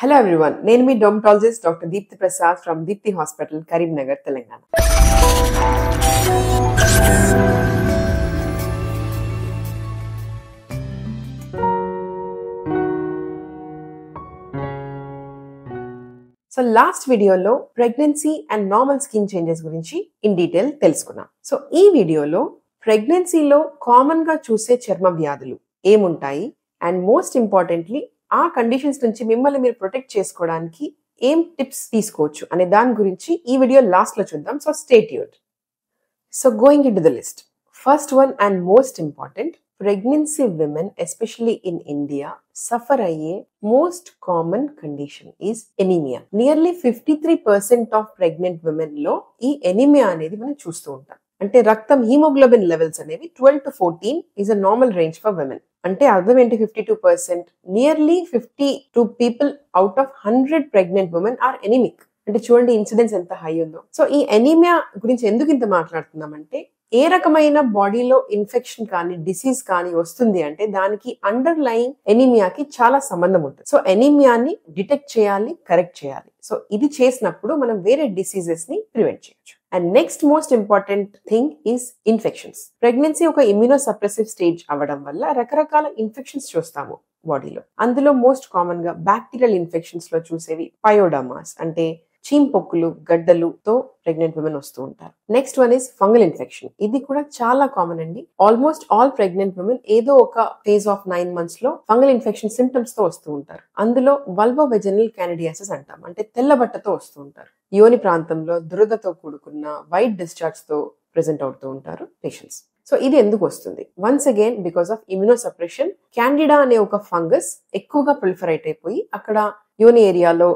Hello everyone, నేను మీ dermatologist Dr. Deepthi Prasad from Deepthi Hospital, Karimnagar, Telangana. So last వీడియోలో pregnancy and normal skin changes గురించి in detail తెలుసుకున్నాం. So ఈ వీడియోలో ప్రెగ్నెన్సీలో కామన్ గా చూసే చర్మ వ్యాధులు ఏముంటాయి అండ్ మోస్ట్ ఇంపార్టెంట్లీ ఆ కండిషన్స్ నుంచి మిమ్మల్ని మీరు ప్రొటెక్ట్ చేసుకోవడానికి ఏం టిప్స్ తీసుకోవచ్చు అనే దాని గురించి ఈ వీడియో లాస్ట్ లో చూద్దాం. So stay tuned. So going into the list, first one and most important, pregnancy women, especially in India, suffer a most common condition is anemia. Nearly 53% of pregnant women లో ఈ anemia అనేది మనం చూస్తూ ఉంటాం. అంటే రక్తం హీమోగ్లోబిన్ లెవెల్స్ అనేవి 12 to 14 is a normal range for women. అంటే అర్థం ఏంటి? 52%, nearly 52 people out of 100 pregnant women are anemic. అంటే చూడండి ఇన్సిడెన్స్ ఎంత హై ఉందో. సో ఈ ఎనీమియా గురించి ఎందుకు ఇంత మాట్లాడుతున్నామంటే, ఏ రకమైన బాడీలో ఇన్ఫెక్షన్ కానీ డిసీజ్ కానీ వస్తుంది అంటే దానికి అండర్ లైన్ ఎనీమియాకి చాలా సంబంధం ఉంటుంది. సో ఎనీమియాని డిటెక్ట్ చేయాలి, కరెక్ట్ చేయాలి. సో ఇది చేసినప్పుడు మనం వేరే డిసీజెస్ ని ప్రివెంట్ చేయొచ్చు. And next most important thing is infections. Pregnancy ఒక ఇమ్యూనోసప్రెసివ్ స్టేజ్ అవ్వడం వల్ల రకరకాల ఇన్ఫెక్షన్స్ చూస్తాము బాడీలో. అందులో మోస్ట్ కామన్ గా బ్యాక్టీరియల్ ఇన్ఫెక్షన్స్ లో చూసేవి పయోడమాస్, అంటే చీంపొక్కులు, గడ్డలుతో ప్రెగ్నెంట్ విమెన్ వస్తూ ఉంటారు. Next one is fungal infection. ఇది కూడా చాలా కామన్ అండి. ఆల్మోస్ట్ ఆల్ ప్రెగ్నెంట్ విమెన్ ఏదో ఒక ఫేజ్ ఆఫ్ 9 months లో ఫంగల్ ఇన్ఫెక్షన్ సింటమ్స్ తో వస్తూ ఉంటారు. అందులో వల్బోవెజనల్ క్యాండిడియాసిస్ అంటాం, అంటే తెల్లబట్టతో వస్తూ ఉంటారు. యోని ప్రాంతంలో దురదతో కూడుకున్న వైట్ డిశ్చార్జ్ తో ప్రెజెంట్ అవుతూ ఉంటారు పేషెంట్స్. సో ఇది ఎందుకు వస్తుంది? Once again because of immunosuppression. Candida అనే ఒక ఫంగస్ ఎక్కువగా ప్రొలిఫరేట్ అయిపోయి అక్కడ యోని ఏరియాలో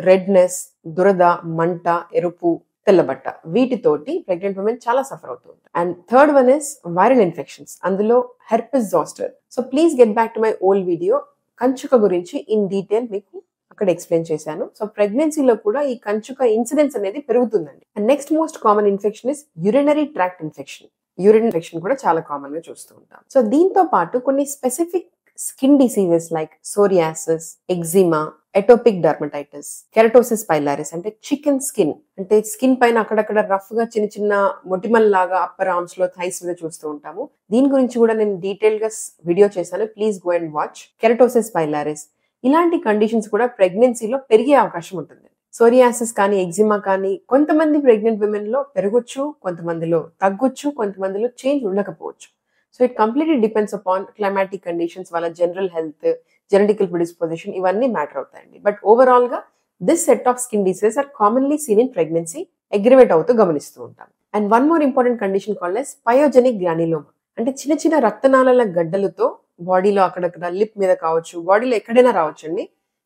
రెడ్నెస్, దురద, మంట, ఎరుపు, తెల్లబట్ట, వీటితోటి ప్రెగ్నెంట్ ఉమెన్ చాలా సఫర్ అవుతూ ఉంటారు. And third one is viral infections. అందులో herpes zoster. So please get back to my old video. కంచుక గురించి ఇన్ డీటెయిల్ మీకు అక్కడ ఎక్స్ప్లెయిన్ చేశాను. సో ప్రెగ్నెన్సీలో కూడా ఈ కంచుక ఇన్సిడెన్స్ అనేది పెరుగుతుందండి. And next most common infection is urinary tract infection. Urine infection కూడా చాలా కామన్ గా చూస్తూ ఉంటాం. సో దీంతో పాటు కొన్ని specific skin diseases like psoriasis, eczema, atopic dermatitis, keratosis pilaris, అంటే చికెన్ స్కిన్, అంటే స్కిన్ పైన అక్కడక్కడ రఫ్ గా చిన్న చిన్న మొటిమల్ లాగా అప్పర్ ఆర్మ్స్ లో, థైస్ మీద చూస్తూ ఉంటాము. దీని గురించి కూడా నేను డీటెయిల్ గా వీడియో చేశాను, please go and watch. Keratosis pilaris, ఇలాంటి కండిషన్స్ కూడా ప్రెగ్నెన్సీలో పెరిగే అవకాశం ఉంటుంది. సోరియాసిస్ కానీ, ఎగ్జిమా కానీ కొంతమంది ప్రెగ్నెంట్ విమెన్ లో పెరగొచ్చు, కొంతమందిలో తగ్గొచ్చు, కొంతమందిలో చేంజ్ ఉండకపోవచ్చు. So it completely depends upon climatic conditions, వాళ్ళ జనరల్ హెల్త్, జెనెటికల్ ప్రిడిస్పోజిషన్, ఇవన్నీ మ్యాటర్ అవుతాయండి. బట్ ఓవరాల్ గా this set of skin diseases are commonly seen in pregnancy, aggravate అవుతూ గమనిస్తూ ఉంటాం. And one more important condition called as pyogenic granuloma, అంటే చిన్న చిన్న రక్తనాళాల గడ్డలతో బాడీలో అక్కడక్కడ లిప్ మీద కావచ్చు, బాడీలో ఎక్కడైనా రావచ్చండి.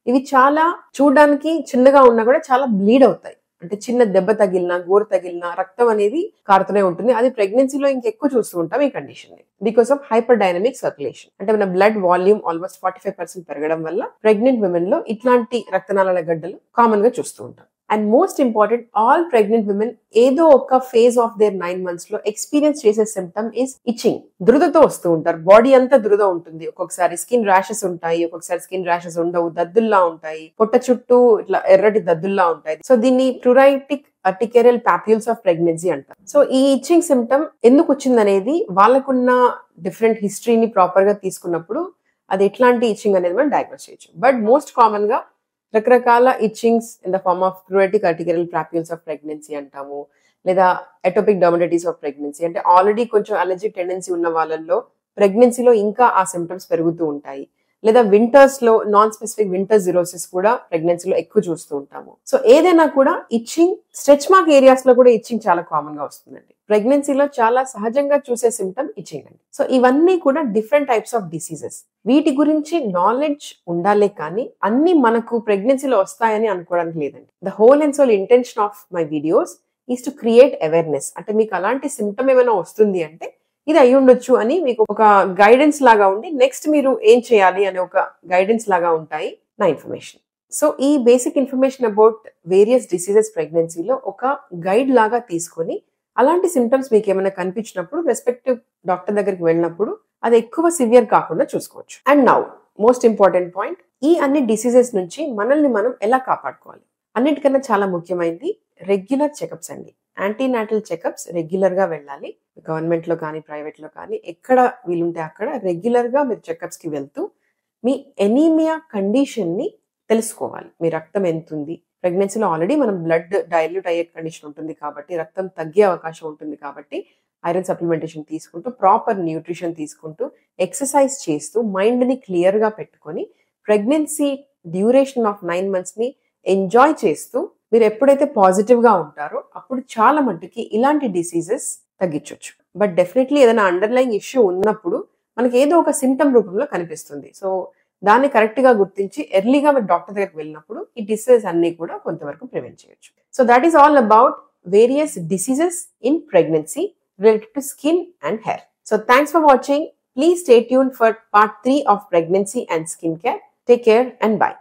ఇవి చాలా చూడడానికి చిన్నగా ఉన్నా కూడా చాలా బ్లీడ్ అవుతాయి. అంటే చిన్న దెబ్బ తగిలినా, గోరు తగిలినా రక్తం అనేది కారుతూనే ఉంటుంది. అది ప్రెగ్నెన్సీలో ఇంకెక్కువ చూస్తూ ఉంటాం ఈ కండిషన్ ని, because of hyper dynamic circulation. అంటే మన బ్లడ్ వాల్యూమ్ ఆల్మోస్ట్ 45% పెరగడం వల్ల ప్రెగ్నెంట్ విమెన్ లో ఇట్లాంటి రక్తనాళాల గడ్డలు కామన్ గా చూస్తూ ఉంటాం. And most important, all pregnant women ఏదో ఒక ఫేజ్ ఆఫ్ దేర్ 9 months లో ఎక్స్పీరియన్స్ చేసే సిమ్టమ్ ఇస్ ఇచ్చింగ్. దురదతో వస్తూ ఉంటారు, బాడీ అంతా దురద ఉంటుంది. ఒక్కొక్కసారి స్కిన్ ర్యాషెస్ ఉంటాయి, ఒక్కొక్కసారి స్కిన్ ర్యాషెస్ ఉండవు, దద్దుల్లా ఉంటాయి, పొట్ట చుట్టూ ఇట్లా ఎర్రటి దద్దుల్లా ఉంటాయి. సో దీన్ని ప్లూరైటిక్ అర్టికేరియల్ పాప్యూల్స్ ఆఫ్ ప్రెగ్నెన్సీ అంటారు. సో ఈ ఇచ్చింగ్ సిమ్టమ్ ఎందుకు వచ్చిందనేది వాళ్ళకున్న డిఫరెంట్ హిస్టరీని ప్రాపర్ గా తీసుకున్నప్పుడు అది ఎట్లాంటి ఇచ్చింగ్ అనేది మనం డయాగ్నోస్ చేయొచ్చు. బట్ మోస్ట్ కామన్ గా రకరకాల itchings in the form of pruritic urticarial papules of pregnancy అంటాము, లేదా ఎటోపిక్ డర్మటైటిస్ ఆఫ్ ప్రెగ్నెన్సీ, అంటే ఆల్రెడీ కొంచెం అలర్జిక్ టెండెన్సీ ఉన్న వాళ్ళల్లో ప్రెగ్నెన్సీలో ఇంకా ఆ సిమ్టమ్స్ పెరుగుతూ ఉంటాయి. లేదా వింటర్స్ లో నాన్ స్పెసిఫిక్ వింటర్ జిరోసిస్ కూడా ప్రెగ్నెన్సీలో ఎక్కువ చూస్తూ ఉంటాము. సో ఏదైనా కూడా ఇచ్చింగ్, స్ట్రెచ్ మార్క్ ఏరియాస్ లో కూడా ఇచ్చింగ్ చాలా కామన్ గా వస్తుందండి. ప్రెగ్నెన్సీలో చాలా సహజంగా చూసే సిమ్టమ్ ఇచ్చింగ్ అండి. సో ఇవన్నీ కూడా డిఫరెంట్ టైప్స్ ఆఫ్ డిసీజెస్. వీటి గురించి నాలెడ్జ్ ఉండాలే కానీ అన్ని మనకు ప్రెగ్నెన్సీలో వస్తాయని అనుకోవడానికి లేదండి. The whole and sole intention of my videos is to create awareness. అంటే మీకు అలాంటి సిమ్టమ్ ఏమైనా వస్తుంది అంటే ఇది అయి ఉండొచ్చు అని మీకు ఒక గైడెన్స్ లాగా ఉండి, నెక్స్ట్ మీరు ఏం చేయాలి అనే ఒక గైడెన్స్ లాగా ఉంటాయి నా ఇన్ఫర్మేషన్. సో ఈ basic information about various diseases ప్రెగ్నెన్సీలో ఒక గైడ్ లాగా తీసుకొని అలాంటి సిమ్టమ్స్ మీకు ఏమైనా కనిపించినప్పుడు రెస్పెక్టివ్ డాక్టర్ దగ్గరికి వెళ్ళినప్పుడు అది ఎక్కువ సివియర్ కాకుండా చూసుకోవచ్చు. And now most important point, ఈ అన్ని డిసీజెస్ నుంచి మనల్ని మనం ఎలా కాపాడుకోవాలి. అన్నిటికన్నా చాలా ముఖ్యమైనది రెగ్యులర్ చెకప్స్ అండి. యాంటీనాటల్ చెకప్స్ రెగ్యులర్ గా వెళ్ళాలి. గవర్నమెంట్ లో కానీ ప్రైవేట్ లో కానీ ఎక్కడ వీలుంటే అక్కడ రెగ్యులర్ గా మీరు చెకప్స్ కి వెళ్తూ మీ ఎనీమియా కండిషన్ ని తెలుసుకోవాలి. మీ రక్తం ఎంత ఉంది, ప్రెగ్నెన్సీలో ఆల్రెడీ మనం బ్లడ్ డైల్యూట్ అయ్యే కండిషన్ ఉంటుంది కాబట్టి రక్తం తగ్గే అవకాశం ఉంటుంది కాబట్టి ఐరన్ సప్లిమెంటేషన్ తీసుకుంటూ ప్రాపర్ న్యూట్రిషన్ తీసుకుంటూ ఎక్సర్సైజ్ చేస్తూ మైండ్ ని క్లియర్ గా పెట్టుకొని ప్రెగ్నెన్సీ డ్యూరేషన్ ఆఫ్ 9 months ని ఎంజాయ్ చేస్తూ మీరు ఎప్పుడైతే పాజిటివ్ గా ఉంటారో అప్పుడు చాలా మట్టుకి ఇలాంటి డిసీజెస్ తగ్గించవచ్చు. బట్ డెఫినెట్లీ ఏదైనా అండర్లైన్ ఇష్యూ ఉన్నప్పుడు మనకి ఏదో ఒక సింటమ్ రూపంలో కనిపిస్తుంది. సో దాన్ని కరెక్ట్ గా గుర్తించి ఎర్లీగా మీరు డాక్టర్ దగ్గరికి వెళ్ళినప్పుడు ఈ డిసీజెస్ అన్ని కూడా కొంతవరకు ప్రివెంట్ చేయొచ్చు. So that is all about various diseases in pregnancy related to skin and hair. So thanks for watching. Please stay tuned for part 3 of pregnancy and skincare. Take care and bye.